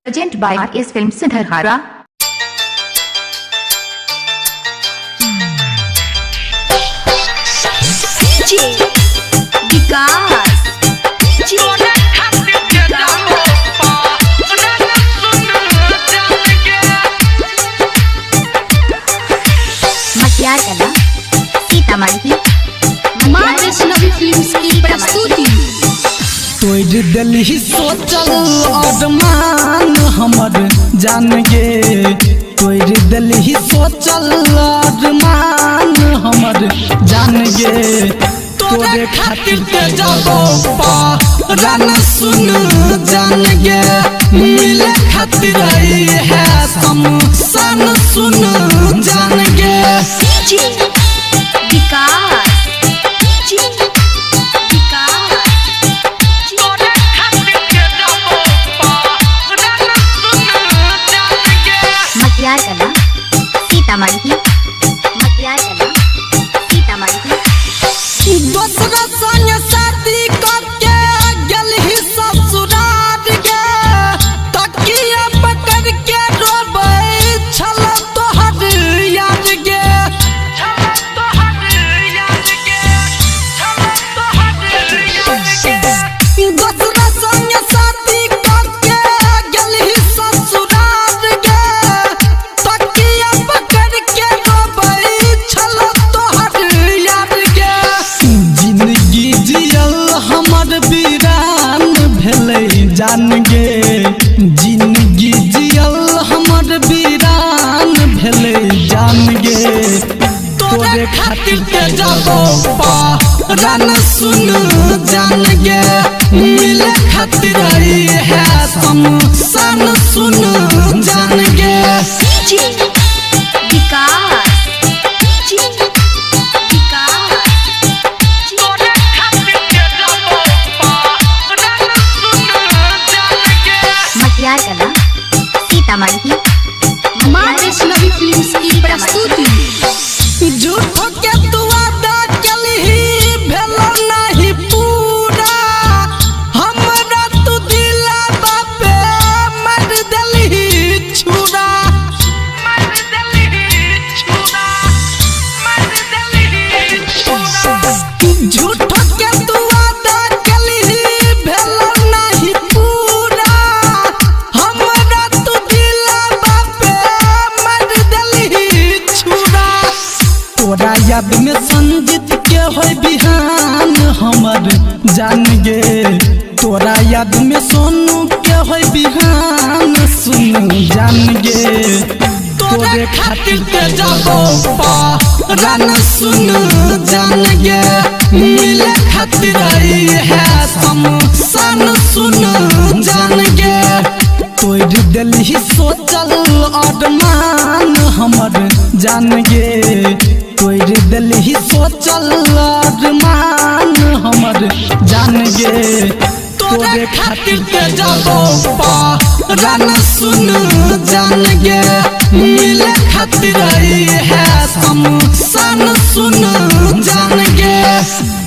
Presented by RS Films Sindhara. DJ Vikas मटियार कला सीतामढ़ी मां वैष्णवी फिल्म्स की प्रस्तुति। तोड़ दिली सोचल अरमान हमर जान गे, तोड़ दिली सोचल अरमान हमर जान गे। तोरे खातिर ते जाबो पारान सुन जान गे, मिले खातिर आई है शमशान सुन जान गे। DJ विकास मटियार कला सीतामढ़ी मटियार कला सीतामढ़ी। दूसरा संग शादी करके गेलही ससुराल गे, तकिया पकड़ के रोबै छल तोहर याद गे। दूसरा संग शादी करके गेलही ससुराल गे, तकिया पकड़ के रोबै छल तोहर याद गे। जिंदगी जियल हमर वीरान भेलै जान गे, जिंदगी जियल हमर वीरान भेलै जान गे। तोरे खातिर के जाबो पारान सुन जान गे, मिले खातिर आई है शमशान सुन जान गे। DJ विकास मटियार कला सीतामढ़ी मां वैष्णवी फिल्म्स की प्रस्तुति। झूठो के तू वादा केलही भेल नहीं पूरा, हमरा तू दिलवा पे मार देलही छुरा। झूठो के तू वादा केलही भेल नहीं पूरा, हमरा तू दिलवा पे मार देलही छुरा। तोरा याद में संजीत के होय बिहान हमर जान गे, तोरा याद में सोनू के होय बिहान सुन जान गे। तोरे खातिर के जाबो पारान सुन जान गे, मिले खातिर आई है शमशान सुन जान गे। तोड़ दिली सोचल अरमान हमर जान गे, तोड़ दिली सोचल अरमान हमर जान गे। तोरे खातिर के जाबो पारान सुन जान गे, मिले खातिर आई है शमशान सुन जान गे।